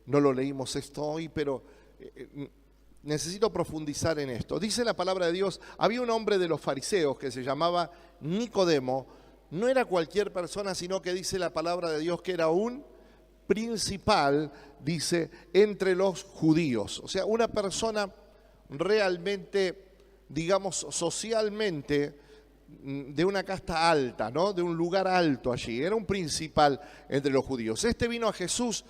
no lo leímos esto hoy, pero necesito profundizar en esto. Dice la palabra de Dios, había un hombre de los fariseos que se llamaba Nicodemo. No era cualquier persona, sino que dice la palabra de Dios que era un principal, dice, entre los judíos. O sea, una persona realmente, digamos, socialmente de una casta alta, ¿no? De un lugar alto allí. Era un principal entre los judíos. Este vino a Jesús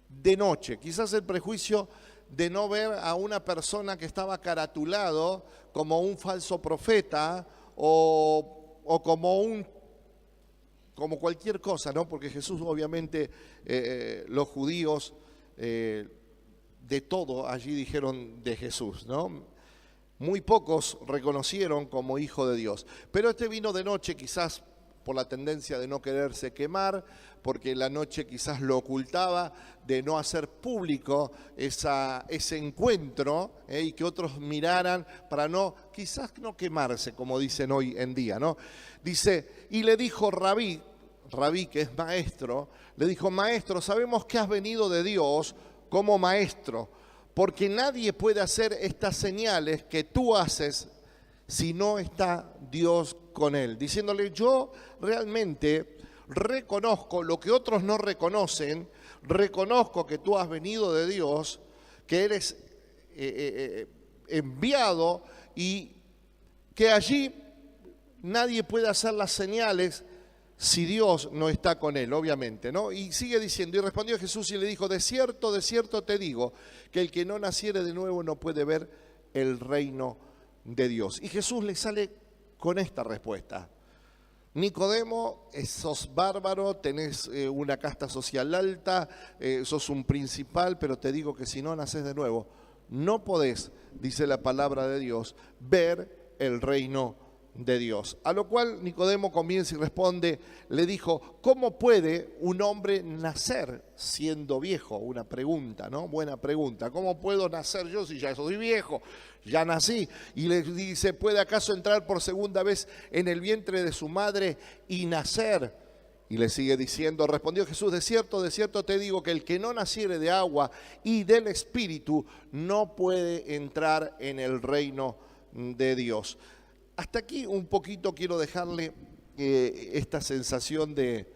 de noche. Quizás el prejuicio de no ver a una persona que estaba caratulado como un falso profeta o como cualquier cosa, ¿no? Porque Jesús, obviamente, los judíos de todo allí dijeron de Jesús, ¿no? Muy pocos reconocieron como hijo de Dios. Pero este vino de noche, quizás por la tendencia de no quererse quemar, porque la noche quizás lo ocultaba, de no hacer público ese encuentro, y que otros miraran para quizás no quemarse, como dicen hoy en día, ¿no? Dice, y le dijo Rabí, que es maestro, le dijo, maestro, sabemos que has venido de Dios como maestro, porque nadie puede hacer estas señales que tú haces si no está Dios con él. Diciéndole, yo realmente reconozco lo que otros no reconocen, reconozco que tú has venido de Dios, que eres enviado y que allí nadie puede hacer las señales si Dios no está con él, obviamente, ¿no? Y sigue diciendo, y respondió Jesús y le dijo, de cierto te digo, que el que no naciere de nuevo no puede ver el reino de Dios. Y Jesús le sale con esta respuesta. Nicodemo, sos bárbaro, tenés una casta social alta, sos un principal, pero te digo que si no naces de nuevo, no podés, dice la palabra de Dios, ver el reino de Dios. A lo cual Nicodemo comienza y responde, le dijo, ¿cómo puede un hombre nacer siendo viejo? Una pregunta, ¿no? Buena pregunta. ¿Cómo puedo nacer yo si ya soy viejo? Ya nací. Y le dice, ¿puede acaso entrar por segunda vez en el vientre de su madre y nacer? Y le sigue diciendo, respondió Jesús, de cierto te digo que el que no naciere de agua y del Espíritu no puede entrar en el reino de Dios. Hasta aquí un poquito quiero dejarle esta sensación de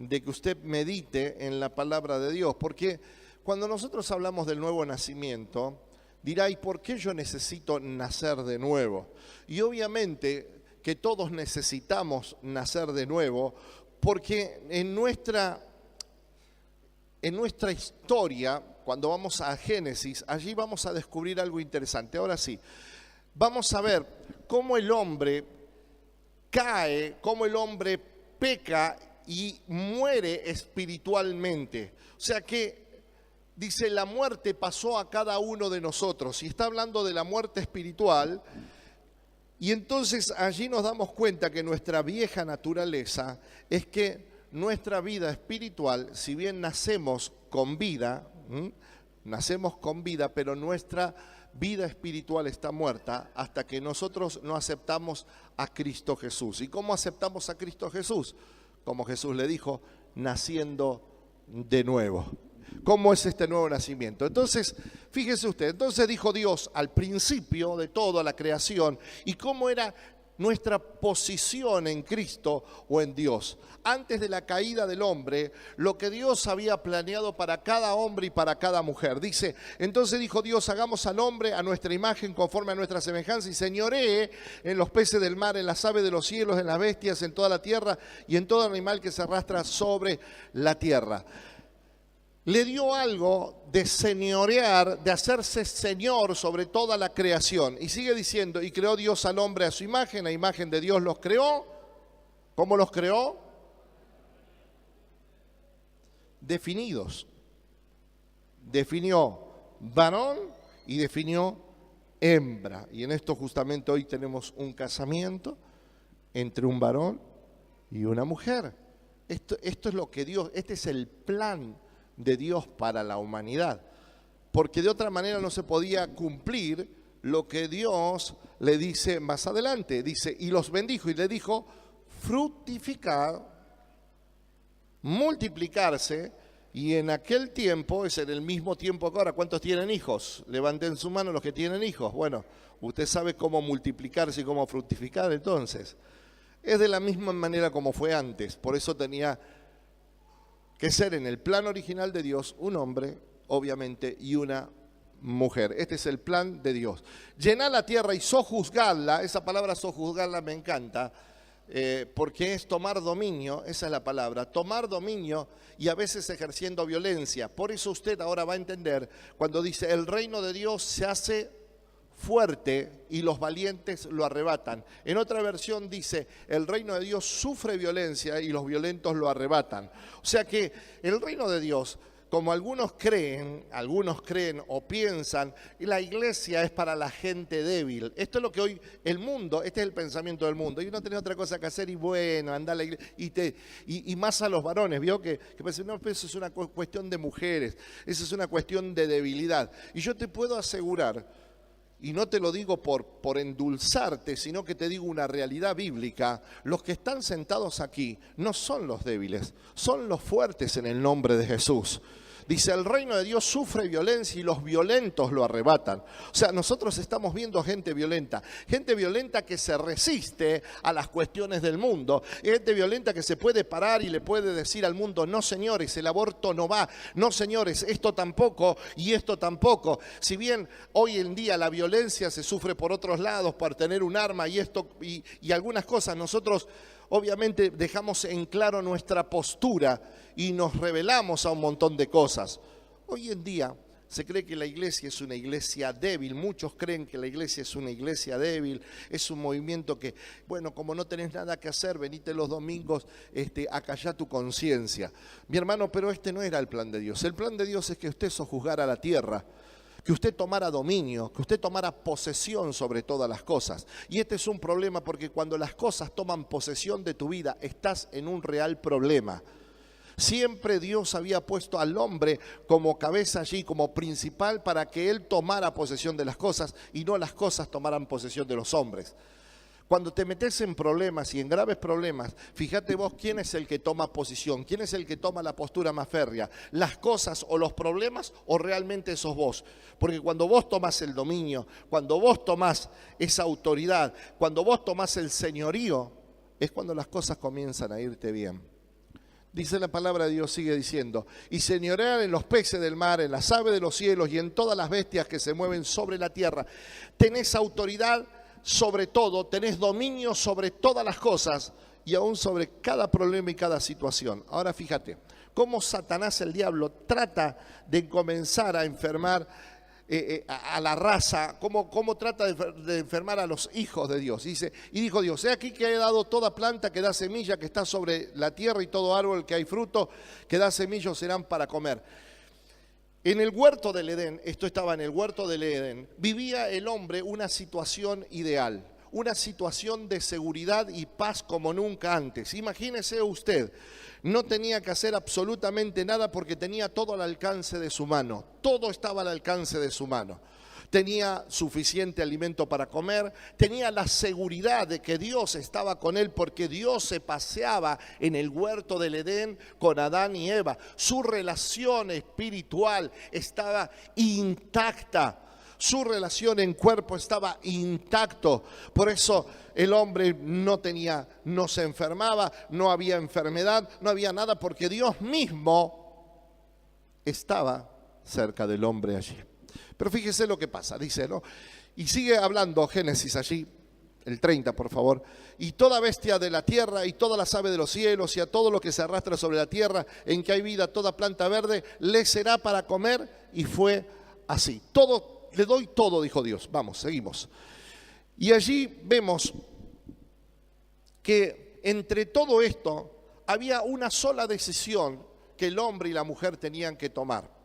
que usted medite en la palabra de Dios, porque cuando nosotros hablamos del nuevo nacimiento, dirá, ¿y por qué yo necesito nacer de nuevo? Y obviamente que todos necesitamos nacer de nuevo, porque en nuestra historia, cuando vamos a Génesis, allí vamos a descubrir algo interesante. Ahora sí, vamos a ver cómo el hombre cae, cómo el hombre peca y muere espiritualmente. O sea que, dice, la muerte pasó a cada uno de nosotros. Y está hablando de la muerte espiritual. Y entonces allí nos damos cuenta que nuestra vieja naturaleza es que nuestra vida espiritual, si bien nacemos con vida, pero nuestra vida espiritual está muerta hasta que nosotros no aceptamos a Cristo Jesús. ¿Y cómo aceptamos a Cristo Jesús? Como Jesús le dijo, naciendo de nuevo. ¿Cómo es este nuevo nacimiento? Entonces, fíjese usted, entonces dijo Dios al principio de toda la creación, y cómo era nuestra posición en Cristo o en Dios. Antes de la caída del hombre, lo que Dios había planeado para cada hombre y para cada mujer. Dice, entonces dijo Dios, hagamos al hombre a nuestra imagen, conforme a nuestra semejanza, y señoree en los peces del mar, en las aves de los cielos, en las bestias, en toda la tierra, y en todo animal que se arrastra sobre la tierra. Le dio algo de señorear, de hacerse señor sobre toda la creación. Y sigue diciendo, y creó Dios al hombre a su imagen, a imagen de Dios los creó. ¿Cómo los creó? Definidos. Definió varón y definió hembra. Y en esto justamente hoy tenemos un casamiento entre un varón y una mujer. Esto es lo que Dios, este es el plan de Dios para la humanidad, porque de otra manera no se podía cumplir lo que Dios le dice más adelante. Dice, y los bendijo y le dijo, fructificar, multiplicarse Y en aquel tiempo, es en el mismo tiempo que ahora, ¿cuántos tienen hijos? Levanten su mano los que tienen hijos. Bueno, usted sabe cómo multiplicarse y cómo fructificar entonces. Es de la misma manera como fue antes, por eso tenía que ser en el plan original de Dios un hombre, obviamente, y una mujer. Este es el plan de Dios. Llenar la tierra y sojuzgarla, esa palabra sojuzgarla me encanta, porque es tomar dominio, esa es la palabra, tomar dominio y a veces ejerciendo violencia. Por eso usted ahora va a entender cuando dice el reino de Dios se hace fuerte y los valientes lo arrebatan. En otra versión dice el reino de Dios sufre violencia y los violentos lo arrebatan. O sea que el reino de Dios, como algunos creen o piensan, la iglesia es para la gente débil. Esto es lo que hoy el mundo, este es el pensamiento del mundo. Y no tenés otra cosa que hacer y bueno, anda a la iglesia. Y más a los varones, vio que parece, no, eso es una cuestión de mujeres, eso es una cuestión de debilidad. Y yo te puedo asegurar, y no te lo digo por endulzarte, sino que te digo una realidad bíblica, los que están sentados aquí no son los débiles, son los fuertes en el nombre de Jesús. Dice, el reino de Dios sufre violencia y los violentos lo arrebatan. O sea, nosotros estamos viendo gente violenta que se resiste a las cuestiones del mundo, gente violenta que se puede parar y le puede decir al mundo, no señores, el aborto no va, no señores, esto tampoco y esto tampoco. Si bien hoy en día la violencia se sufre por otros lados, por tener un arma y esto y algunas cosas, nosotros obviamente dejamos en claro nuestra postura y nos revelamos a un montón de cosas. Hoy en día se cree que la iglesia es una iglesia débil, muchos creen que la iglesia es una iglesia débil, es un movimiento que, bueno, como no tenés nada que hacer, venite los domingos a callar tu conciencia. Mi hermano, pero este no era el plan de Dios. El plan de Dios es que usted sojuzgara la tierra, que usted tomara dominio, que usted tomara posesión sobre todas las cosas. Y este es un problema porque cuando las cosas toman posesión de tu vida, estás en un real problema. Siempre Dios había puesto al hombre como cabeza allí, como principal, para que él tomara posesión de las cosas y no las cosas tomaran posesión de los hombres. Cuando te metes en problemas y en graves problemas, fíjate vos quién es el que toma posición, quién es el que toma la postura más férrea, las cosas o los problemas o realmente sos vos. Porque cuando vos tomás el dominio, cuando vos tomás esa autoridad, cuando vos tomás el señorío, es cuando las cosas comienzan a irte bien. Dice la palabra de Dios, sigue diciendo, y señorear en los peces del mar, en las aves de los cielos y en todas las bestias que se mueven sobre la tierra. Tenés autoridad sobre todo, tenés dominio sobre todas las cosas y aún sobre cada problema y cada situación. Ahora fíjate, cómo Satanás, el diablo, trata de comenzar a enfermar a la raza, cómo trata de enfermar a los hijos de Dios. Dice, y dijo Dios, he aquí que he dado toda planta que da semilla, que está sobre la tierra, y todo árbol que hay fruto, que da semillas, serán para comer. En el huerto del Edén, esto estaba en el huerto del Edén, vivía el hombre una situación ideal, una situación de seguridad y paz como nunca antes. Imagínese usted, no tenía que hacer absolutamente nada porque tenía todo al alcance de su mano, todo estaba al alcance de su mano. Tenía suficiente alimento para comer, tenía la seguridad de que Dios estaba con él porque Dios se paseaba en el huerto del Edén con Adán y Eva. Su relación espiritual estaba intacta. Su relación en cuerpo estaba intacto. Por eso el hombre no se enfermaba, no había enfermedad, no había nada, porque Dios mismo estaba cerca del hombre allí. Pero fíjese lo que pasa, dice, ¿no? Y sigue hablando Génesis allí, el 30, por favor. Y toda bestia de la tierra y todas las aves de los cielos y a todo lo que se arrastra sobre la tierra, en que hay vida, toda planta verde, le será para comer. Y fue así. Todo. Le doy todo, dijo Dios. Vamos, seguimos. Y allí vemos que entre todo esto había una sola decisión que el hombre y la mujer tenían que tomar.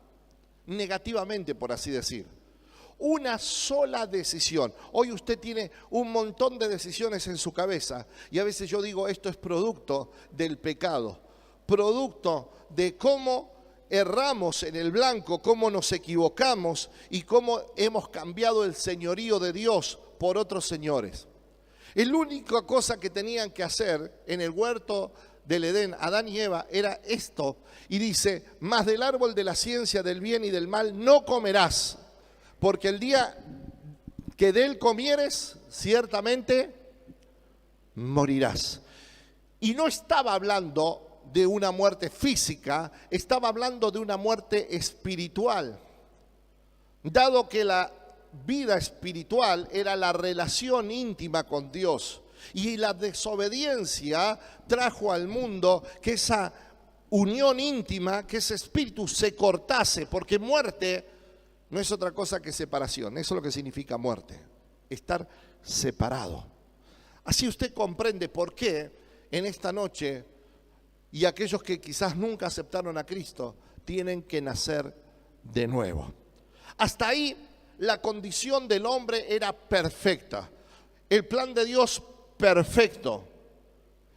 Negativamente, por así decir. Una sola decisión. Hoy usted tiene un montón de decisiones en su cabeza. Y a veces yo digo, esto es producto del pecado. Producto de cómo erramos en el blanco, cómo nos equivocamos y cómo hemos cambiado el señorío de Dios por otros señores. La única cosa que tenían que hacer en el huerto del Edén, Adán y Eva, era esto. Y dice, mas del árbol de la ciencia del bien y del mal no comerás, porque el día que de él comieres, ciertamente morirás. Y no estaba hablando de una muerte física, estaba hablando de una muerte espiritual. Dado que la vida espiritual era la relación íntima con Dios, y la desobediencia trajo al mundo que esa unión íntima, que ese espíritu se cortase, porque muerte no es otra cosa que separación. Eso es lo que significa muerte, estar separado. Así usted comprende por qué en esta noche, y aquellos que quizás nunca aceptaron a Cristo, tienen que nacer de nuevo. Hasta ahí la condición del hombre era perfecta. El plan de Dios perfecto.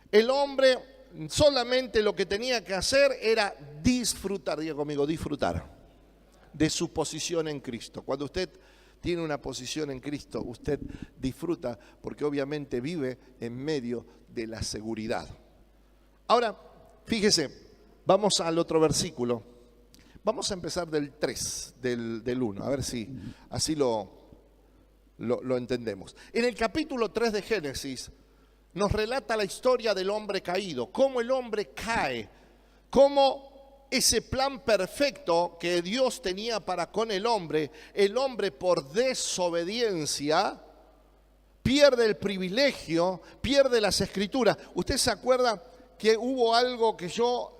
El hombre solamente lo que tenía que hacer era disfrutar, diga conmigo, disfrutar de su posición en Cristo. Cuando usted tiene una posición en Cristo, usted disfruta porque obviamente vive en medio de la seguridad. Ahora, fíjese, vamos al otro versículo. Vamos a empezar del 3, del 1, a ver si así lo entendemos. En el capítulo 3 de Génesis nos relata la historia del hombre caído, cómo el hombre cae, cómo ese plan perfecto que Dios tenía para con el hombre por desobediencia pierde el privilegio, pierde las escrituras. ¿Usted se acuerda que hubo algo que yo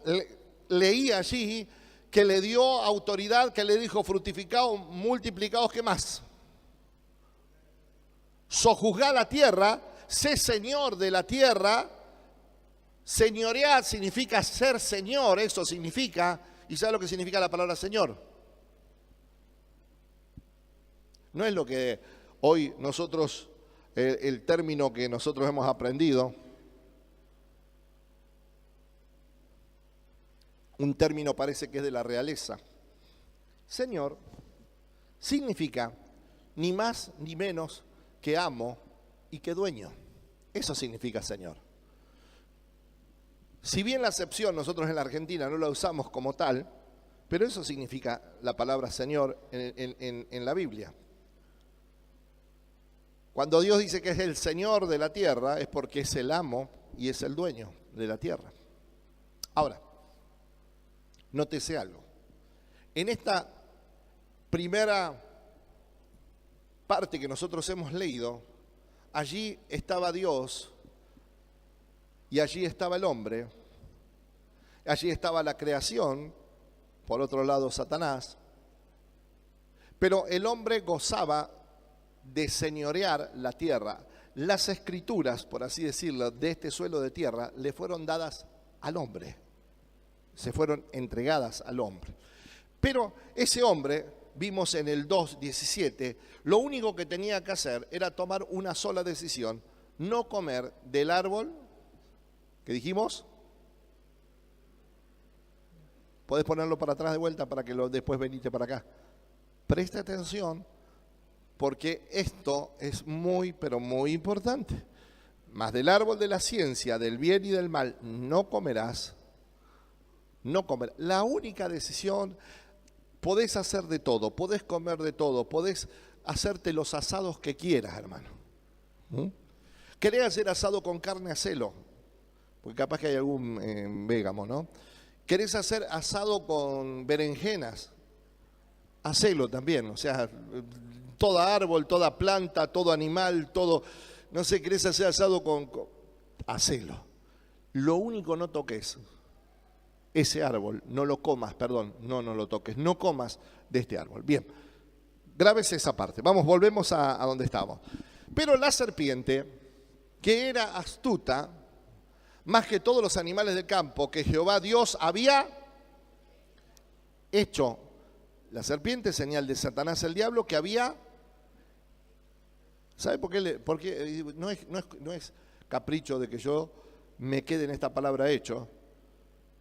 leí allí que le dio autoridad, que le dijo fructificados, multiplicados, ¿qué más? Sojuzgá la tierra, sé señor de la tierra. Señorear significa ser señor, eso significa. ¿Y sabe lo que significa la palabra señor? No es lo que hoy nosotros, el término que nosotros hemos aprendido, un término parece que es de la realeza. Señor significa ni más ni menos que amo y que dueño. Eso significa Señor. Si bien la acepción nosotros en la Argentina no la usamos como tal, pero eso significa la palabra Señor en la Biblia. Cuando Dios dice que es el Señor de la tierra, es porque es el amo y es el dueño de la tierra. Ahora, nótese algo. En esta primera parte que nosotros hemos leído, allí estaba Dios y allí estaba el hombre, allí estaba la creación, por otro lado Satanás, pero el hombre gozaba de señorear la tierra. Las escrituras, por así decirlo, de este suelo de tierra le fueron dadas al hombre, se fueron entregadas al hombre. Pero ese hombre, vimos en el 2:17, lo único que tenía que hacer era tomar una sola decisión: no comer del árbol, ¿qué dijimos? Podés ponerlo para atrás de vuelta para que después venite para acá. Presta atención, porque esto es muy, pero muy importante. Mas del árbol de la ciencia, del bien y del mal, no comerás. No comer. La única decisión, podés hacer de todo, podés comer de todo, podés hacerte los asados que quieras, hermano. ¿Querés hacer asado con carne? Hacelo, porque capaz que hay algún végamo, ¿no? ¿Querés hacer asado con berenjenas? Hacelo también, o sea, toda árbol, toda planta, todo animal, todo, no sé, ¿querés hacer asado hacelo. Lo único, no toques ese árbol, no lo comas, perdón, no lo toques, no comas de este árbol. Bien, grábese esa parte. Vamos, volvemos a donde estábamos. Pero la serpiente, que era astuta, más que todos los animales del campo que Jehová Dios había hecho. La serpiente, señal de Satanás el diablo, que había. ¿Sabe por qué? Porque no es capricho de que yo me quede en esta palabra hecho.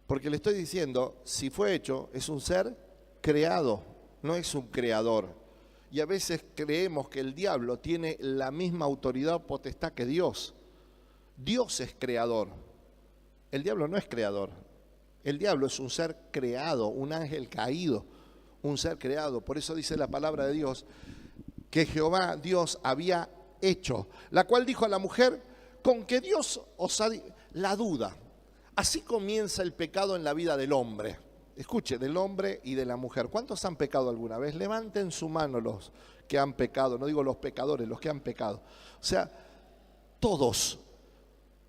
Porque le estoy diciendo, si fue hecho, es un ser creado, no es un creador. Y a veces creemos que el diablo tiene la misma autoridad o potestad que Dios. Dios es creador. El diablo no es creador. El diablo es un ser creado, un ángel caído, un ser creado. Por eso dice la palabra de Dios que Jehová Dios había hecho, la cual dijo a la mujer, con que Dios os ha... La duda. Así comienza el pecado en la vida del hombre. Escuche, del hombre y de la mujer. ¿Cuántos han pecado alguna vez? Levanten su mano los que han pecado. No digo los pecadores, los que han pecado. O sea, todos.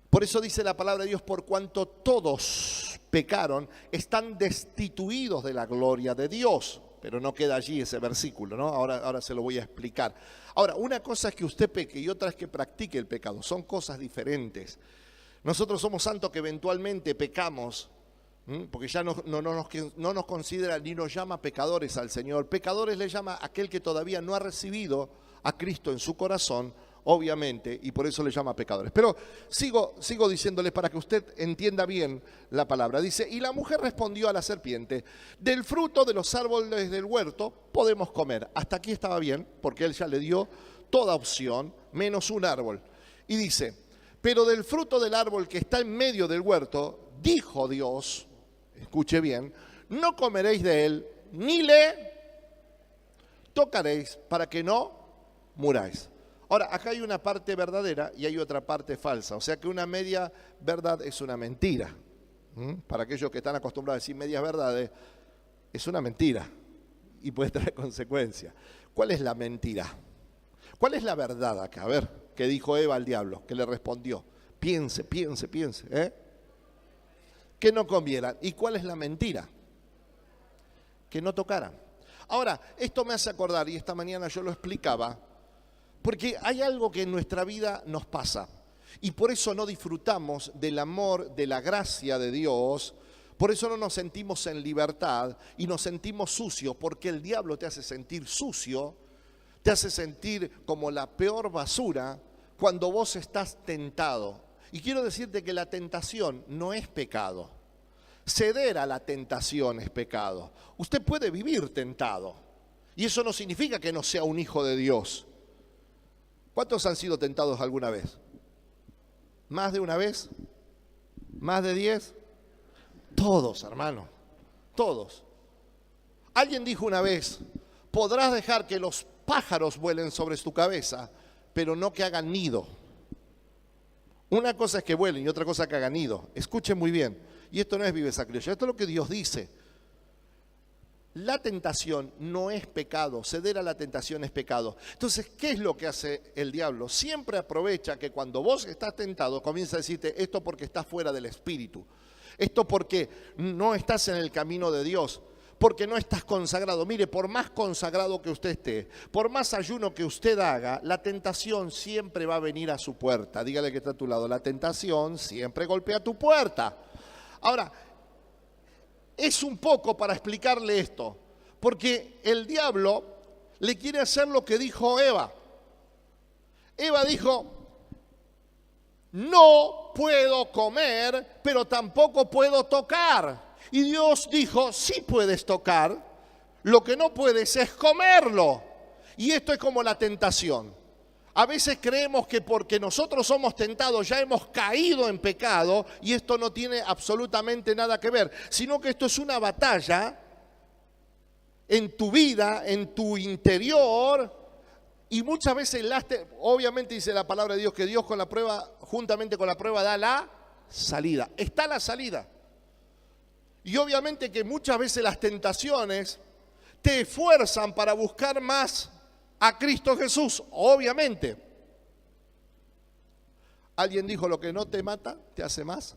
Por eso dice la palabra de Dios, por cuanto todos pecaron, están destituidos de la gloria de Dios. Pero no queda allí ese versículo, ¿no? Ahora se lo voy a explicar. Ahora, una cosa es que usted peque y otra es que practique el pecado. Son cosas diferentes. Nosotros somos santos que eventualmente pecamos, porque ya no nos considera ni nos llama pecadores al Señor. Pecadores le llama a aquel que todavía no ha recibido a Cristo en su corazón, obviamente, y por eso le llama pecadores. Pero sigo diciéndoles para que usted entienda bien la palabra. Dice, y la mujer respondió a la serpiente, del fruto de los árboles del huerto podemos comer. Hasta aquí estaba bien, porque él ya le dio toda opción, menos un árbol. Y dice, pero del fruto del árbol que está en medio del huerto, dijo Dios, escuche bien, no comeréis de él, ni le tocaréis para que no muráis. Ahora, acá hay una parte verdadera y hay otra parte falsa. O sea que una media verdad es una mentira. Para aquellos que están acostumbrados a decir medias verdades, es una mentira y puede traer consecuencias. ¿Cuál es la mentira? ¿Cuál es la verdad acá? A ver, ¿qué dijo Eva al diablo? ¿Qué le respondió? Piense. Que no comieran. ¿Y cuál es la mentira? Que no tocaran. Ahora, esto me hace acordar, y esta mañana yo lo explicaba, porque hay algo que en nuestra vida nos pasa y por eso no disfrutamos del amor, de la gracia de Dios, por eso no nos sentimos en libertad y nos sentimos sucios, porque el diablo te hace sentir sucio, te hace sentir como la peor basura cuando vos estás tentado. Y quiero decirte que la tentación no es pecado, ceder a la tentación es pecado. Usted puede vivir tentado y eso no significa que no sea un hijo de Dios. ¿Cuántos han sido tentados alguna vez? ¿Más de una vez? ¿Más de 10? Todos, hermano, todos. Alguien dijo una vez, podrás dejar que los pájaros vuelen sobre tu cabeza, pero no que hagan nido. Una cosa es que vuelen y otra cosa es que hagan nido. Escuchen muy bien, y esto no es vive sacrilegio, esto es lo que Dios dice. La tentación no es pecado, ceder a la tentación es pecado. Entonces, ¿qué es lo que hace el diablo? Siempre aprovecha que cuando vos estás tentado, comienza a decirte esto porque estás fuera del Espíritu. Esto porque no estás en el camino de Dios, porque no estás consagrado. Mire, por más consagrado que usted esté, por más ayuno que usted haga, la tentación siempre va a venir a su puerta. Dígale que está a tu lado, la tentación siempre golpea tu puerta. Ahora, es un poco para explicarle esto, porque el diablo le quiere hacer lo que dijo Eva. Eva dijo, no puedo comer, pero tampoco puedo tocar. Y Dios dijo, sí puedes tocar, lo que no puedes es comerlo. Y esto es como la tentación. A veces creemos que porque nosotros somos tentados ya hemos caído en pecado y esto no tiene absolutamente nada que ver, sino que esto es una batalla en tu vida, en tu interior, y muchas veces obviamente dice la palabra de Dios que Dios con la prueba, juntamente con la prueba da la salida. Está la salida. Y obviamente que muchas veces las tentaciones te esfuerzan para buscar más a Cristo Jesús, obviamente. Alguien dijo, lo que no te mata, te hace más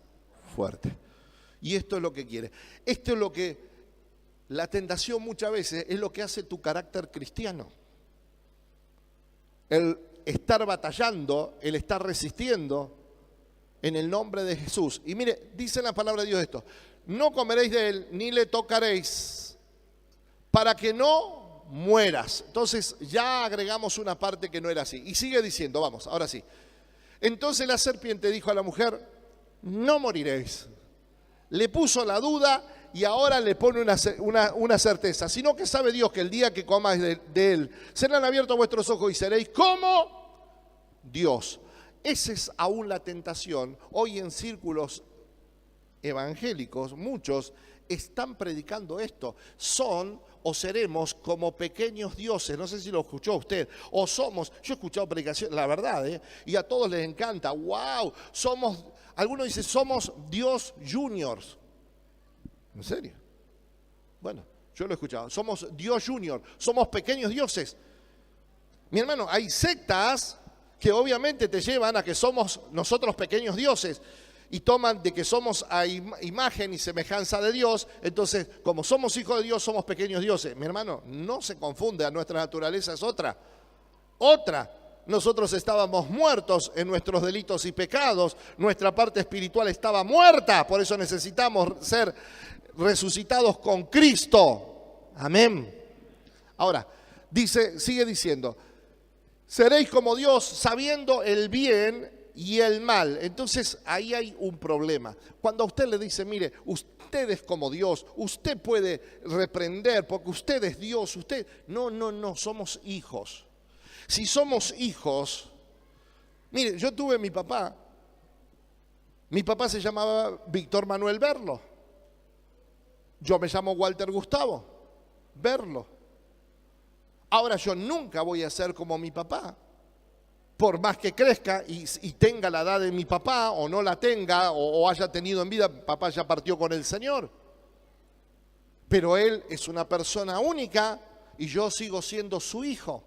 fuerte. Y esto es lo que quiere. Esto es lo que, la tentación muchas veces es lo que hace tu carácter cristiano. El estar batallando, el estar resistiendo en el nombre de Jesús. Y mire, dice la palabra de Dios esto, no comeréis de él, ni le tocaréis, para que no mueras. Entonces ya agregamos una parte que no era así. Y sigue diciendo, vamos, ahora sí. Entonces la serpiente dijo a la mujer, no moriréis. Le puso la duda y ahora le pone una certeza. Sino que sabe Dios que el día que comáis de él, serán abiertos vuestros ojos y seréis como Dios. Esa es aún la tentación. Hoy en círculos evangélicos, muchos, están predicando esto. Son o seremos como pequeños dioses. No sé si lo escuchó usted. O somos, yo he escuchado predicación, la verdad, y a todos les encanta. ¡Wow! Somos, algunos dicen, somos Dios Juniors. ¿En serio? Bueno, yo lo he escuchado. Somos Dios Junior, somos pequeños dioses. Mi hermano, hay sectas que obviamente te llevan a que somos nosotros pequeños dioses y toman de que somos a imagen y semejanza de Dios. Entonces, como somos hijos de Dios, somos pequeños dioses. Mi hermano, no se confunde, nuestra naturaleza es otra. Nosotros estábamos muertos en nuestros delitos y pecados, nuestra parte espiritual estaba muerta, por eso necesitamos ser resucitados con Cristo. Amén. Ahora, sigue diciendo, seréis como Dios sabiendo el bien y el mal. Entonces ahí hay un problema. Cuando a usted le dice, mire, usted es como Dios, usted puede reprender porque usted es Dios, usted... No, somos hijos. Si somos hijos, mire, yo tuve mi papá se llamaba Víctor Manuel Berlo. Yo me llamo Walter Gustavo Berlo. Ahora yo nunca voy a ser como mi papá. Por más que crezca y tenga la edad de mi papá o no la tenga o haya tenido en vida, papá ya partió con el Señor. Pero él es una persona única y yo sigo siendo su hijo.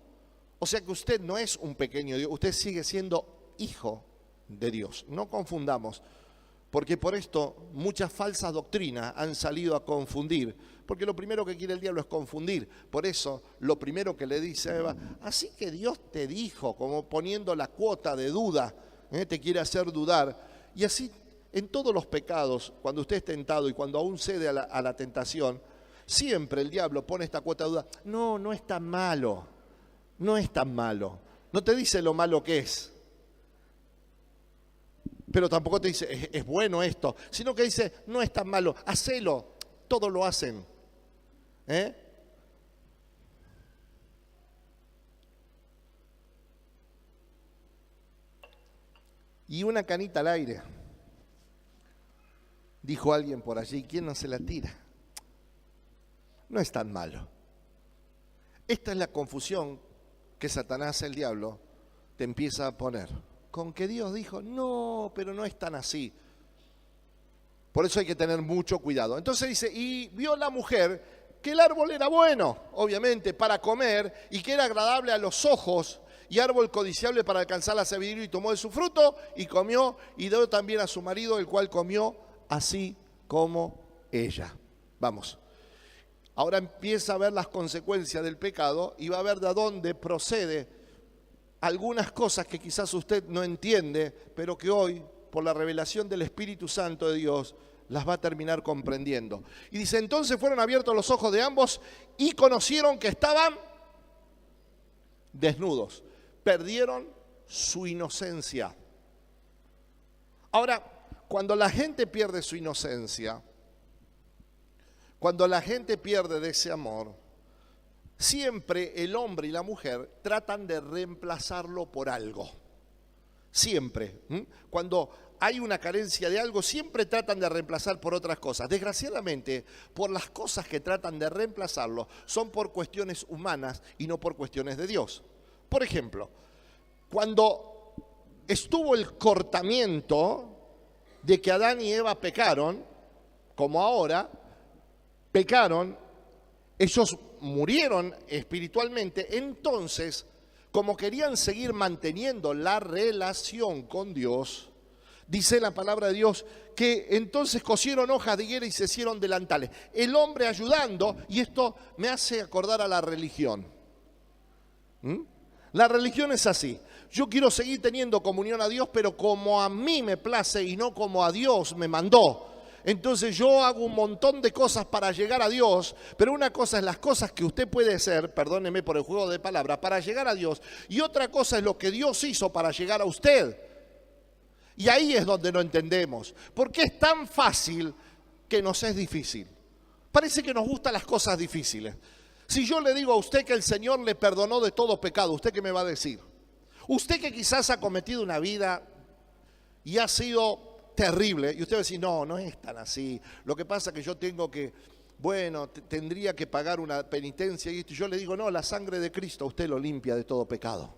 O sea que usted no es un pequeño Dios, usted sigue siendo hijo de Dios. No confundamos, porque por esto muchas falsas doctrinas han salido a confundir. Porque lo primero que quiere el diablo es confundir. Por eso, lo primero que le dice a Eva, así que Dios te dijo, como poniendo la cuota de duda, te quiere hacer dudar. Y así, en todos los pecados, cuando usted es tentado y cuando aún cede a la tentación, siempre el diablo pone esta cuota de duda. No es tan malo, no es tan malo. No te dice lo malo que es. Pero tampoco te dice, es bueno esto, sino que dice, no es tan malo, hacelo, todos lo hacen. Y una canita al aire, dijo alguien por allí, ¿quién no se la tira? No es tan malo. Esta es la confusión que Satanás, el diablo, te empieza a poner. Con que Dios dijo, no, pero no es tan así. Por eso hay que tener mucho cuidado. Entonces dice, y vio la mujer que el árbol era bueno, obviamente, para comer, y que era agradable a los ojos, y árbol codiciable para alcanzar la sabiduría, y tomó de su fruto, y comió, y dio también a su marido, el cual comió así como ella. Vamos. Ahora empieza a ver las consecuencias del pecado, y va a ver de dónde procede algunas cosas que quizás usted no entiende, pero que hoy, por la revelación del Espíritu Santo de Dios, las va a terminar comprendiendo. Y dice, entonces fueron abiertos los ojos de ambos y conocieron que estaban desnudos. Perdieron su inocencia. Ahora, cuando la gente pierde su inocencia, cuando la gente pierde de ese amor, siempre el hombre y la mujer tratan de reemplazarlo por algo. Siempre. Cuando hay una carencia de algo, siempre tratan de reemplazar por otras cosas. Desgraciadamente, por las cosas que tratan de reemplazarlo, son por cuestiones humanas y no por cuestiones de Dios. Por ejemplo, cuando estuvo el cortamiento de que Adán y Eva pecaron, como ahora, pecaron, ellos murieron espiritualmente, entonces, como querían seguir manteniendo la relación con Dios, dice la palabra de Dios que entonces cosieron hojas de higuera y se hicieron delantales. El hombre ayudando, y esto me hace acordar a la religión. La religión es así. Yo quiero seguir teniendo comunión a Dios, pero como a mí me place y no como a Dios me mandó. Entonces yo hago un montón de cosas para llegar a Dios, pero una cosa es las cosas que usted puede hacer, perdóneme por el juego de palabras, para llegar a Dios, y otra cosa es lo que Dios hizo para llegar a usted. Y ahí es donde no entendemos. ¿Por qué es tan fácil que nos es difícil? Parece que nos gustan las cosas difíciles. Si yo le digo a usted que el Señor le perdonó de todo pecado, ¿usted qué me va a decir? Usted que quizás ha cometido una vida y ha sido terrible. Y usted va a decir, no, no es tan así. Lo que pasa es que yo tengo que, bueno, tendría que pagar una penitencia y esto. Y yo le digo, no, la sangre de Cristo usted lo limpia de todo pecado.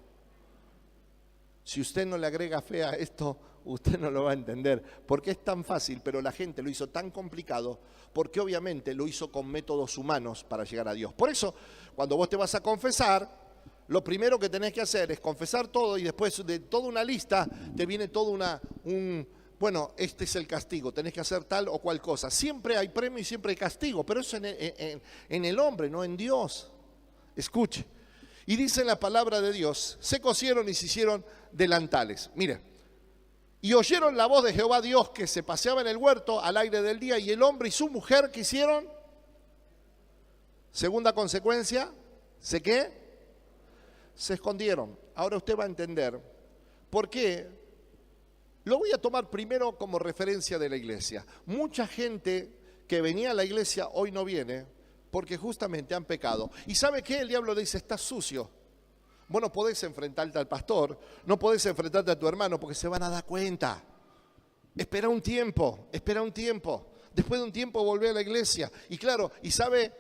Si usted no le agrega fe a esto, usted no lo va a entender. Porque es tan fácil, pero la gente lo hizo tan complicado, porque obviamente lo hizo con métodos humanos para llegar a Dios. Por eso, cuando vos te vas a confesar, lo primero que tenés que hacer es confesar todo y después de toda una lista te viene toda bueno, este es el castigo, tenés que hacer tal o cual cosa. Siempre hay premio y siempre hay castigo, pero eso en el hombre, no en Dios. Escuche. Y dice en la palabra de Dios, se cosieron y se hicieron delantales. Mire, y oyeron la voz de Jehová Dios que se paseaba en el huerto al aire del día, y el hombre y su mujer, ¿qué hicieron? Segunda consecuencia, ¿se qué? Se escondieron. Ahora usted va a entender por qué. Lo voy a tomar primero como referencia de la iglesia. Mucha gente que venía a la iglesia hoy no viene porque justamente han pecado. ¿Y sabe qué? El diablo le dice, estás sucio. Vos no podés enfrentarte al pastor, no podés enfrentarte a tu hermano porque se van a dar cuenta. Espera un tiempo. Después de un tiempo volvé a la iglesia. Y claro, y sabe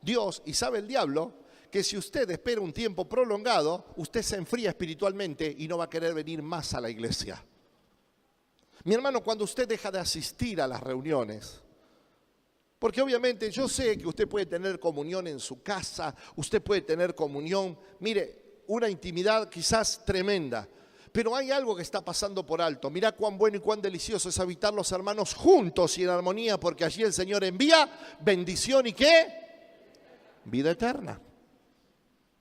Dios y sabe el diablo que si usted espera un tiempo prolongado, usted se enfría espiritualmente y no va a querer venir más a la iglesia. Mi hermano, cuando usted deja de asistir a las reuniones, porque obviamente yo sé que usted puede tener comunión en su casa, usted puede tener comunión, mire, una intimidad quizás tremenda, pero hay algo que está pasando por alto. Mirá cuán bueno y cuán delicioso es habitar los hermanos juntos y en armonía, porque allí el Señor envía bendición y ¿qué? Vida eterna.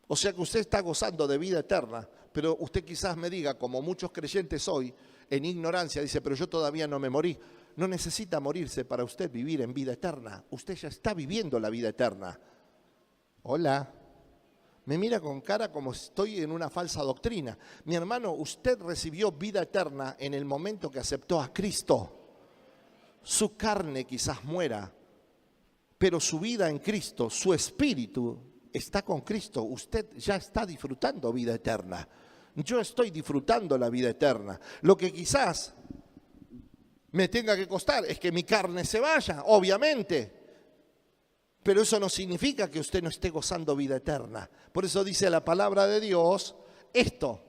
O sea que usted está gozando de vida eterna, pero usted quizás me diga, como muchos creyentes hoy, en ignorancia, dice, pero yo todavía no me morí. No necesita morirse para usted vivir en vida eterna. Usted ya está viviendo la vida eterna. Hola. Me mira con cara como si estoy en una falsa doctrina. Mi hermano, usted recibió vida eterna en el momento que aceptó a Cristo. Su carne quizás muera, pero su vida en Cristo, su espíritu está con Cristo. Usted ya está disfrutando vida eterna. Yo estoy disfrutando la vida eterna. Lo que quizás me tenga que costar es que mi carne se vaya, obviamente. Pero eso no significa que usted no esté gozando vida eterna. Por eso dice la palabra de Dios esto.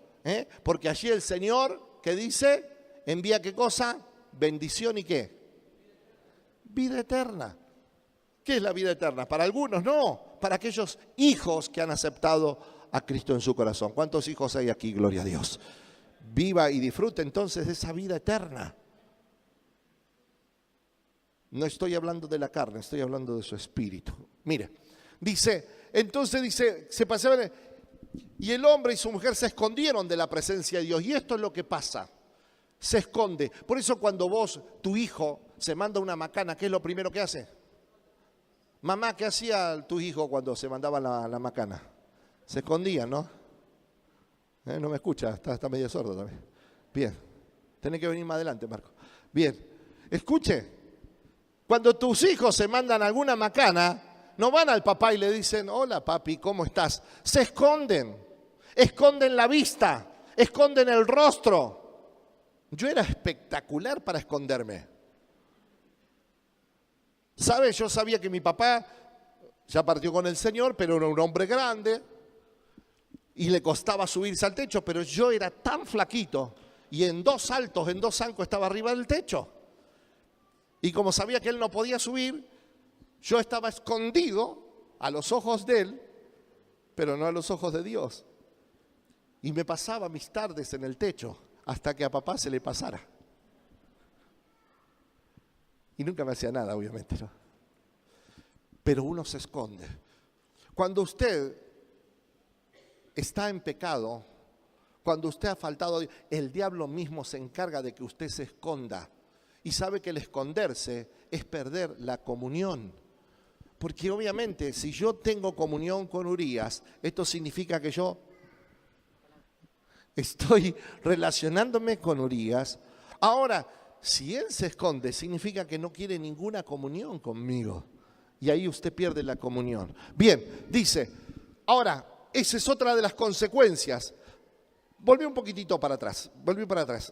Porque allí el Señor, ¿qué dice? Envía ¿qué cosa? Bendición y ¿qué? Vida eterna. ¿Qué es la vida eterna? Para algunos no, para aquellos hijos que han aceptado a Cristo en su corazón. ¿Cuántos hijos hay aquí? Gloria a Dios. Viva y disfrute entonces de esa vida eterna. No estoy hablando de la carne, estoy hablando de su espíritu. Mire, entonces dice, se pasaban y el hombre y su mujer se escondieron de la presencia de Dios. Y esto es lo que pasa, se esconde. Por eso cuando tu hijo, se manda una macana, ¿qué es lo primero que hace? Mamá, ¿qué hacía tu hijo cuando se mandaba la macana? Se escondía, ¿no? No me escucha, está medio sordo también. Bien, tenés que venir más adelante, Marco. Bien, escuche. Cuando tus hijos se mandan alguna macana, no van al papá y le dicen, hola papi, ¿cómo estás? Se esconden la vista, esconden el rostro. Yo era espectacular para esconderme. ¿Sabes? Yo sabía que mi papá ya partió con el Señor, pero era un hombre grande y le costaba subirse al techo, pero yo era tan flaquito y en 2 saltos, en 2 zancos estaba arriba del techo. Y como sabía que él no podía subir, yo estaba escondido a los ojos de él, pero no a los ojos de Dios. Y me pasaba mis tardes en el techo hasta que a papá se le pasara. Y nunca me hacía nada, obviamente, ¿no? Pero uno se esconde. Cuando usted está en pecado, cuando usted ha faltado a Dios, el diablo mismo se encarga de que usted se esconda. Y sabe que el esconderse es perder la comunión. Porque obviamente si yo tengo comunión con Urías, esto significa que yo estoy relacionándome con Urías. Ahora, si él se esconde, significa que no quiere ninguna comunión conmigo. Y ahí usted pierde la comunión. Bien, dice, ahora, esa es otra de las consecuencias. Volví un poquitito para atrás,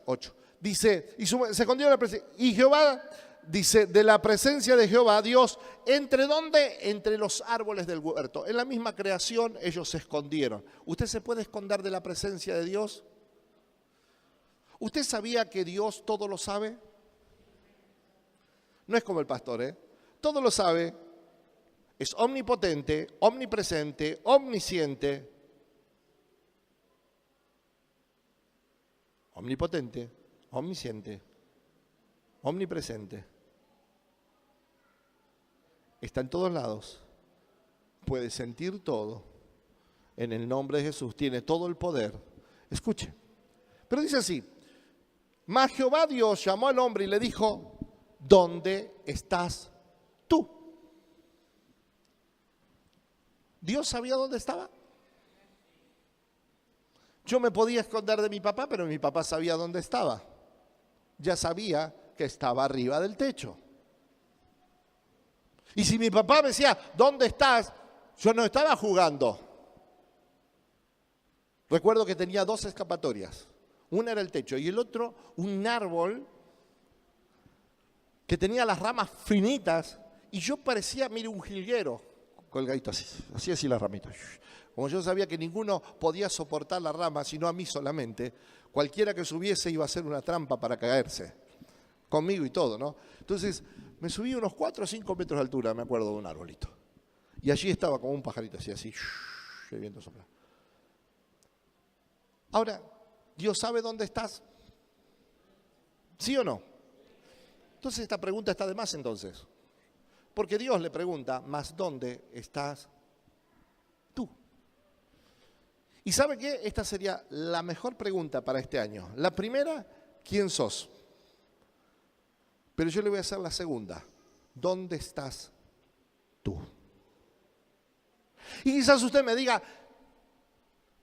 8. Dice, se escondió de la presencia. Y Jehová, dice, de la presencia de Jehová, Dios, ¿entre dónde? Entre los árboles del huerto. En la misma creación ellos se escondieron. ¿Usted se puede esconder de la presencia de Dios? ¿Usted sabía que Dios todo lo sabe? No es como el pastor, ¿eh? Todo lo sabe. Es omnipotente, omnipresente, omnisciente. Omnipotente, omnisciente, omnipresente. Está en todos lados. Puede sentir todo. En el nombre de Jesús tiene todo el poder. Escuche. Pero dice así. Mas Jehová Dios llamó al hombre y le dijo, ¿dónde estás tú? ¿Dios sabía dónde estaba? Yo me podía esconder de mi papá, pero mi papá sabía dónde estaba. Ya sabía que estaba arriba del techo. Y si mi papá me decía, ¿dónde estás? Yo no estaba jugando. Recuerdo que tenía 2 escapatorias. Una era el techo y el otro un árbol que tenía las ramas finitas y yo parecía, mire, un jilguero colgadito así las ramitas. Como yo sabía que ninguno podía soportar la rama, sino a mí solamente, cualquiera que subiese iba a ser una trampa para caerse, conmigo y todo, ¿no? Entonces me subí unos 4 o 5 metros de altura, me acuerdo, de un arbolito. Y allí estaba como un pajarito, así, el viento sopla. Ahora, ¿Dios sabe dónde estás? ¿Sí o no? Entonces esta pregunta está de más entonces. Porque Dios le pregunta, ¿mas dónde estás tú? ¿Y sabe qué? Esta sería la mejor pregunta para este año. La primera, ¿quién sos? Pero yo le voy a hacer la segunda. ¿Dónde estás tú? Y quizás usted me diga,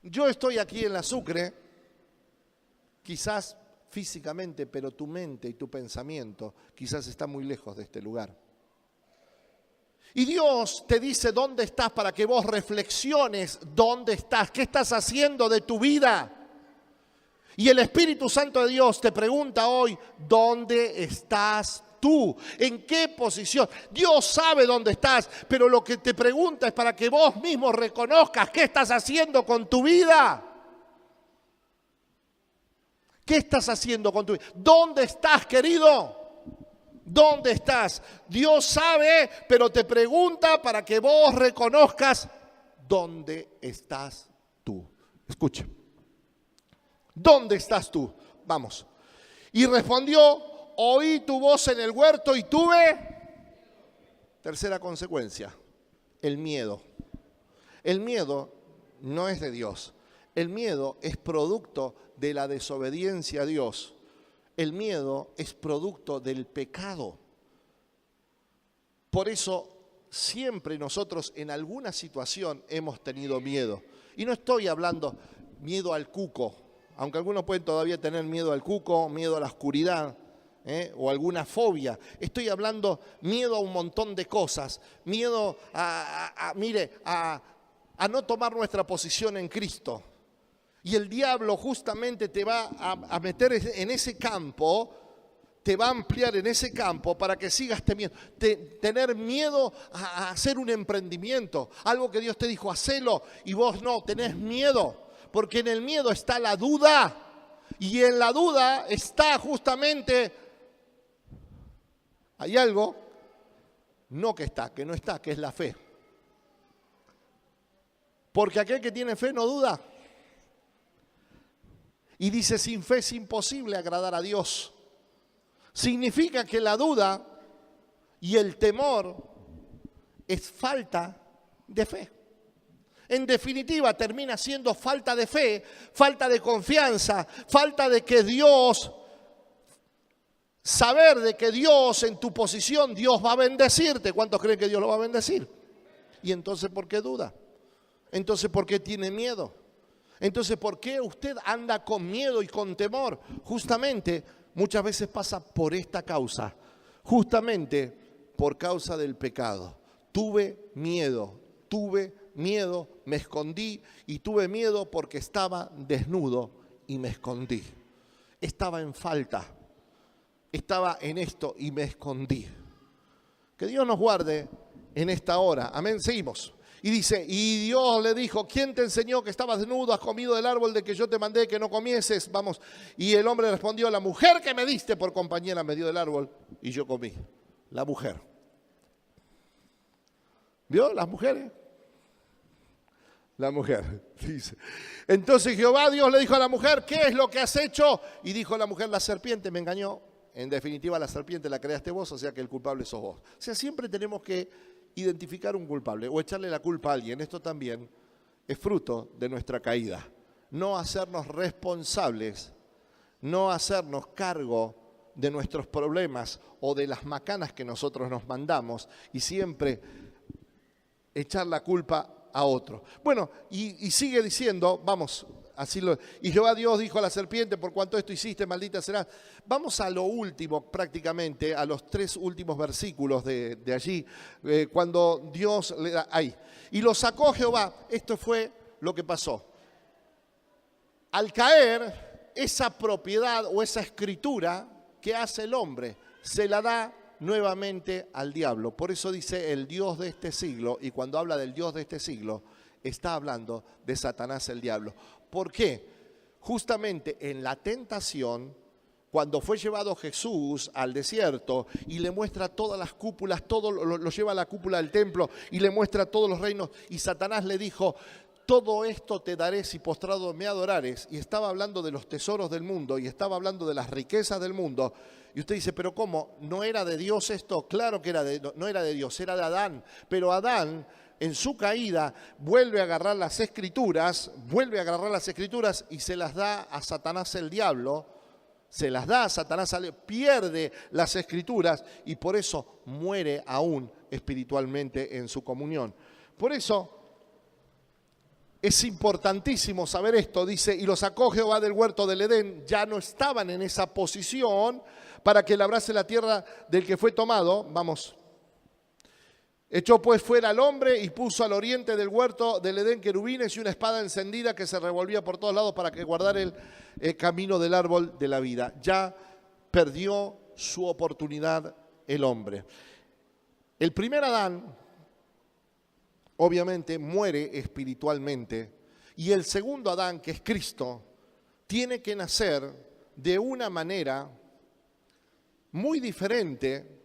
yo estoy aquí en la Sucre, quizás físicamente, pero tu mente y tu pensamiento quizás está muy lejos de este lugar. Y Dios te dice dónde estás para que vos reflexiones dónde estás, qué estás haciendo de tu vida. Y el Espíritu Santo de Dios te pregunta hoy, ¿dónde estás tú? ¿En qué posición? Dios sabe dónde estás, pero lo que te pregunta es para que vos mismo reconozcas qué estás haciendo con tu vida. ¿Qué estás haciendo con tu vida? ¿Dónde estás, querido? ¿Dónde estás? Dios sabe, pero te pregunta para que vos reconozcas dónde estás tú. Escucha. ¿Dónde estás tú? Vamos. Y respondió, oí tu voz en el huerto y tuve. Tercera consecuencia, el miedo. El miedo no es de Dios. El miedo es producto de la desobediencia a Dios. El miedo es producto del pecado. Por eso siempre nosotros en alguna situación hemos tenido miedo. Y no estoy hablando miedo al cuco, aunque algunos pueden todavía tener miedo al cuco, miedo a la oscuridad, o alguna fobia. Estoy hablando miedo a un montón de cosas, miedo a no tomar nuestra posición en Cristo. Y el diablo justamente te va a meter en ese campo, te va a ampliar en ese campo para que sigas temiendo. Tener miedo a hacer un emprendimiento, algo que Dios te dijo, hacelo, y vos no, tenés miedo, porque en el miedo está la duda, y en la duda está justamente, hay algo, que no está, que es la fe. Porque aquel que tiene fe no duda. Y dice, sin fe es imposible agradar a Dios. Significa que la duda y el temor es falta de fe. En definitiva, termina siendo falta de fe, falta de confianza, falta de que Dios, saber de que Dios en tu posición, Dios va a bendecirte. ¿Cuántos creen que Dios lo va a bendecir? Y entonces, ¿por qué duda? Entonces, ¿por qué tiene miedo? Entonces, ¿por qué usted anda con miedo y con temor? Justamente, muchas veces pasa por esta causa, justamente por causa del pecado. Tuve miedo, me escondí y tuve miedo porque estaba desnudo y me escondí. estaba en falta, estaba en esto y me escondí. Que Dios nos guarde en esta hora. Amén, seguimos. Y dice, y Dios le dijo, ¿quién te enseñó que estabas desnudo, has comido del árbol de que yo te mandé que no comieses? Vamos. Y el hombre respondió, la mujer que me diste por compañera me dio del árbol y yo comí. La mujer. ¿Vio? Las mujeres. La mujer, dice. Entonces Jehová Dios le dijo a la mujer, ¿qué es lo que has hecho? Y dijo la mujer, la serpiente me engañó. En definitiva, la serpiente la creaste vos, o sea que el culpable sos vos. O sea, siempre tenemos que identificar un culpable o echarle la culpa a alguien. Esto también es fruto de nuestra caída. No hacernos responsables, no hacernos cargo de nuestros problemas o de las macanas que nosotros nos mandamos y siempre echar la culpa a otro. Bueno, y sigue diciendo, vamos, y Jehová Dios dijo a la serpiente, por cuanto esto hiciste, maldita serás. Vamos a lo último, prácticamente, a los 3 últimos versículos de allí, cuando Dios le da, ahí. Y lo sacó Jehová, esto fue lo que pasó. Al caer, esa propiedad o esa escritura que hace el hombre, se la da nuevamente al diablo. Por eso dice el Dios de este siglo, y cuando habla del Dios de este siglo, está hablando de Satanás el diablo. ¿Por qué? Justamente en la tentación, cuando fue llevado Jesús al desierto y le muestra todas las cúpulas, todo lo lleva a la cúpula del templo y le muestra todos los reinos, y Satanás le dijo, todo esto te daré si postrado me adorares, y estaba hablando de los tesoros del mundo y estaba hablando de las riquezas del mundo. Y usted dice, pero ¿cómo? ¿No era de Dios esto? Claro que no era de Dios, era de Adán. Pero Adán, en su caída, vuelve a agarrar las escrituras y se las da a Satanás el diablo. Se las da a Satanás, pierde las escrituras y por eso muere aún espiritualmente en su comunión. Por eso es importantísimo saber esto. Dice, y lo sacó Jehová del huerto del Edén, ya no estaban en esa posición para que labrase la tierra del que fue tomado. Vamos. Echó pues fuera al hombre y puso al oriente del huerto del Edén querubines y una espada encendida que se revolvía por todos lados para que guardara el camino del árbol de la vida. Ya perdió su oportunidad el hombre. El primer Adán, obviamente, muere espiritualmente. Y el segundo Adán, que es Cristo, tiene que nacer de una manera muy diferente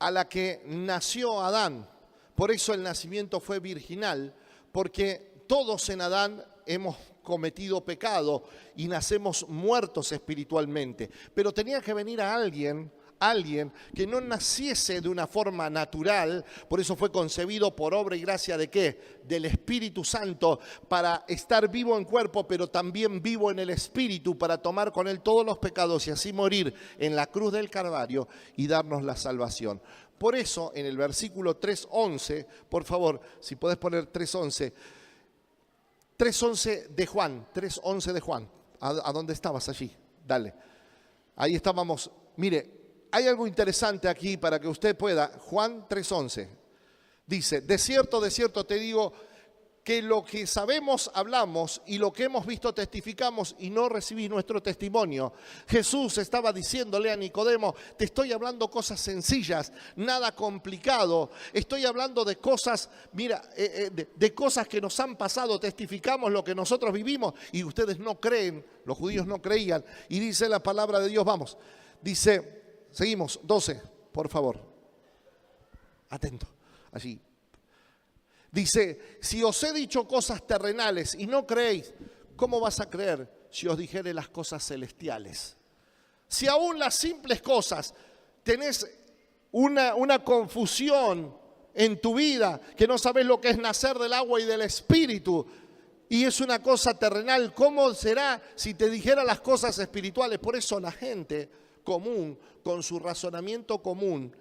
a la que nació Adán. Por eso el nacimiento fue virginal, porque todos en Adán hemos cometido pecado y nacemos muertos espiritualmente. Pero tenía que venir a alguien que no naciese de una forma natural, por eso fue concebido por obra y gracia ¿de qué? Del Espíritu Santo, para estar vivo en cuerpo, pero también vivo en el Espíritu, para tomar con él todos los pecados y así morir en la cruz del Calvario y darnos la salvación. Por eso, en el versículo 3:11, por favor, si podés poner 3:11, 3:11 de Juan, 3:11 de Juan, ¿a dónde estabas allí? Dale, ahí estábamos, mire. Hay algo interesante aquí para que usted pueda. Juan 3:11 dice, de cierto te digo que lo que sabemos hablamos y lo que hemos visto testificamos y no recibís nuestro testimonio. Jesús estaba diciéndole a Nicodemo, te estoy hablando cosas sencillas, nada complicado. Estoy hablando de cosas, mira, de cosas que nos han pasado, testificamos lo que nosotros vivimos y ustedes no creen, los judíos no creían. Y dice la palabra de Dios, vamos, dice... Seguimos, 12, por favor. Atento, allí. Dice, si os he dicho cosas terrenales y no creéis, ¿cómo vas a creer si os dijere las cosas celestiales? Si aún las simples cosas tenés una confusión en tu vida, que no sabes lo que es nacer del agua y del espíritu, y es una cosa terrenal, ¿cómo será si te dijera las cosas espirituales? Por eso la gente común, con su razonamiento común,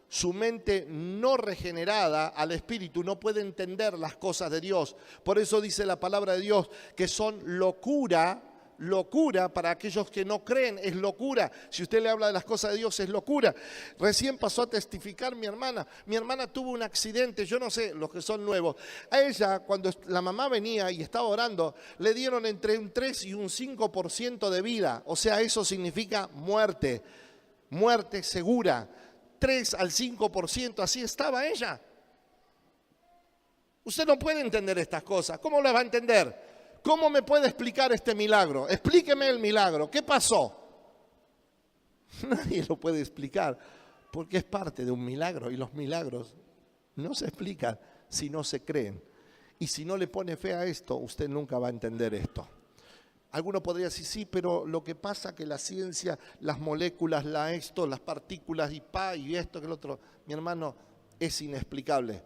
su mente no regenerada al espíritu, no puede entender las cosas de Dios. Por eso dice la palabra de Dios que son locura locura para aquellos que no creen, es locura. Si usted le habla de las cosas de Dios, es locura. Recién pasó a testificar mi hermana. Mi hermana tuvo un accidente, yo no sé, los que son nuevos. A ella, cuando la mamá venía y estaba orando, le dieron entre un 3 y un 5% de vida. O sea, eso significa muerte, muerte segura. 3 al 5%, así estaba ella. Usted no puede entender estas cosas. ¿Cómo las va a entender? ¿Cómo me puede explicar este milagro? Explíqueme el milagro. ¿Qué pasó? Nadie lo puede explicar porque es parte de un milagro y los milagros no se explican si no se creen. Y si no le pone fe a esto, usted nunca va a entender esto. Alguno podría decir, sí, pero lo que pasa es que la ciencia, las moléculas, las partículas y esto, que el otro, mi hermano, es inexplicable.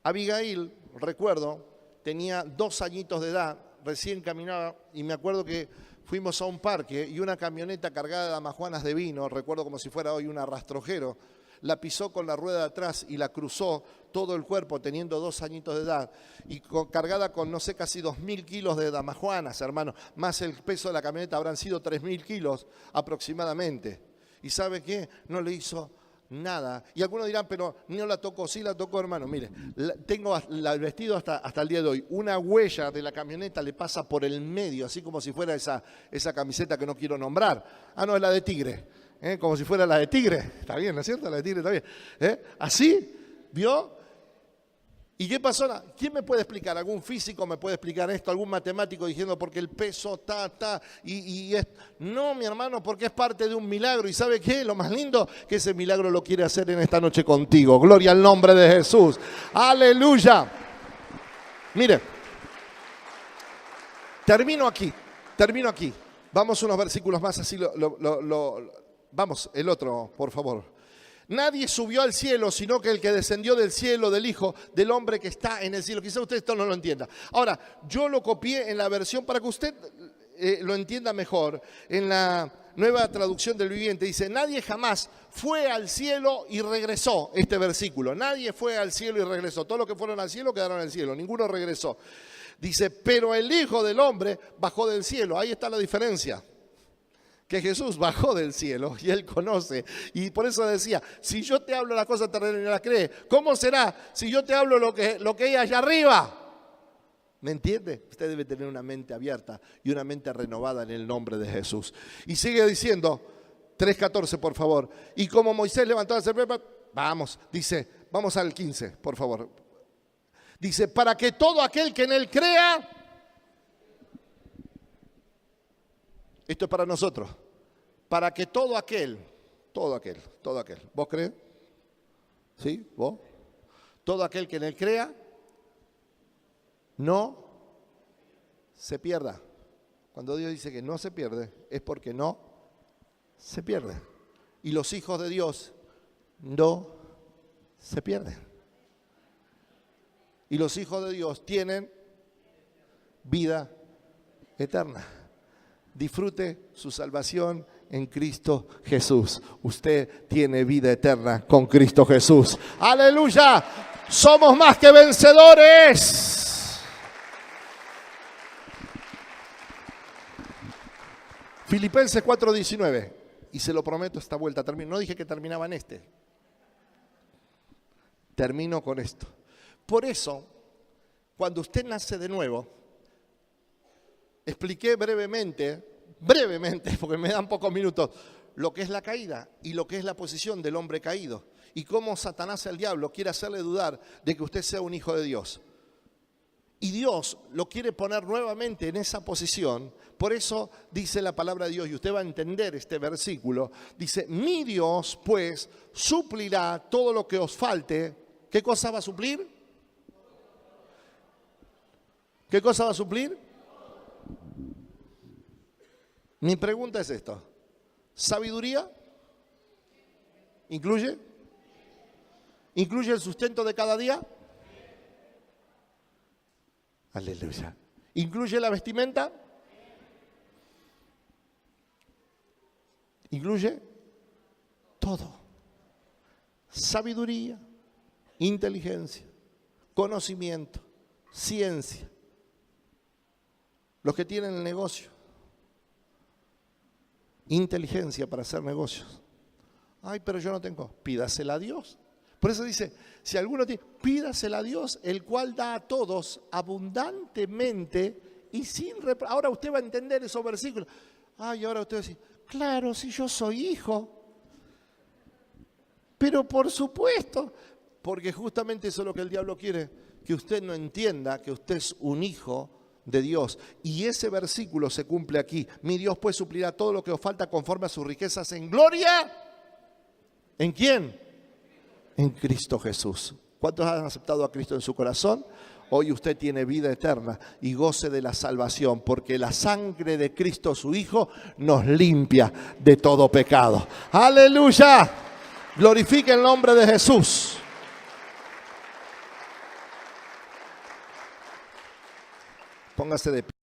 Abigail, recuerdo, tenía 2 añitos de edad, recién caminaba y me acuerdo que fuimos a un parque y una camioneta cargada de damajuanas de vino, recuerdo como si fuera hoy un arrastrojero, la pisó con la rueda de atrás y la cruzó todo el cuerpo teniendo 2 añitos de edad y cargada con, no sé, casi 2.000 kilos de damajuanas, hermano, más el peso de la camioneta habrán sido 3.000 kilos aproximadamente. ¿Y sabe qué? No le hizo nada. Y algunos dirán, pero no la tocó. Sí la tocó, hermano. Mire, tengo el vestido hasta el día de hoy. Una huella de la camioneta le pasa por el medio, así como si fuera esa camiseta que no quiero nombrar. Ah, no, es la de Tigre. Como si fuera la de Tigre. Está bien, ¿no es cierto? La de Tigre está bien. Así, ¿vio? ¿Y qué pasó? ¿Quién me puede explicar? ¿Algún físico me puede explicar esto? ¿Algún matemático diciendo porque el peso No, mi hermano, porque es parte de un milagro. ¿Y sabe qué? Lo más lindo, que ese milagro lo quiere hacer en esta noche contigo. Gloria al nombre de Jesús. ¡Aleluya! Mire, termino aquí. Vamos unos versículos más, así vamos, el otro, por favor. Nadie subió al cielo, sino que el que descendió del cielo, del Hijo del Hombre que está en el cielo. Quizá usted esto no lo entienda. Ahora, yo lo copié en la versión para que usted lo entienda mejor. En la Nueva Traducción del Viviente dice, nadie jamás fue al cielo y regresó. Este versículo, nadie fue al cielo y regresó. Todos los que fueron al cielo quedaron en el cielo, ninguno regresó. Dice, pero el Hijo del Hombre bajó del cielo. Ahí está la diferencia. Que Jesús bajó del cielo y Él conoce. Y por eso decía, si yo te hablo las cosas terrenales y no las crees, ¿cómo será si yo te hablo lo que hay allá arriba? ¿Me entiende? Usted debe tener una mente abierta y una mente renovada en el nombre de Jesús. Y sigue diciendo, 3:14 por favor. Y como Moisés levantó la serpiente, vamos al 15 por favor. Dice, para que todo aquel que en Él crea... Esto es para nosotros. Para que todo aquel. ¿Vos crees? ¿Sí? ¿Vos? Todo aquel que en Él crea, no se pierda. Cuando Dios dice que no se pierde, es porque no se pierde. Y los hijos de Dios no se pierden. Y los hijos de Dios tienen vida eterna. Disfrute su salvación en Cristo Jesús. Usted tiene vida eterna con Cristo Jesús. ¡Aleluya! Somos más que vencedores. Filipenses 4:19. Y se lo prometo, esta vuelta termino. No dije que terminaba en este. Termino con esto. Por eso, cuando usted nace de nuevo, expliqué brevemente, porque me dan pocos minutos, lo que es la caída y lo que es la posición del hombre caído. Y cómo Satanás, el diablo, quiere hacerle dudar de que usted sea un hijo de Dios. Y Dios lo quiere poner nuevamente en esa posición. Por eso dice la palabra de Dios, y usted va a entender este versículo. Dice, mi Dios, pues, suplirá todo lo que os falte. ¿Qué cosa va a suplir? ¿Qué cosa va a suplir? Mi pregunta es esto. ¿Sabiduría? ¿Incluye? ¿Incluye el sustento de cada día? Aleluya. ¿Incluye la vestimenta? ¿Incluye? Todo. Sabiduría, inteligencia, conocimiento, ciencia. Los que tienen el negocio, inteligencia para hacer negocios. Ay, pero yo no tengo. Pídasela a Dios. Por eso dice, si alguno tiene, pídasela a Dios, el cual da a todos abundantemente y sin reparo. Ahora usted va a entender esos versículos. Ay, ahora usted va a decir, claro, si yo soy hijo. Pero por supuesto, porque justamente eso es lo que el diablo quiere, que usted no entienda que usted es un hijo de Dios. Y ese versículo se cumple aquí. Mi Dios pues suplirá todo lo que os falta conforme a sus riquezas en gloria. ¿En quién? En Cristo Jesús. ¿Cuántos han aceptado a Cristo en su corazón? Hoy usted tiene vida eterna y goce de la salvación, porque la sangre de Cristo su Hijo nos limpia de todo pecado. ¡Aleluya! Glorifique el nombre de Jesús. Póngase de pie.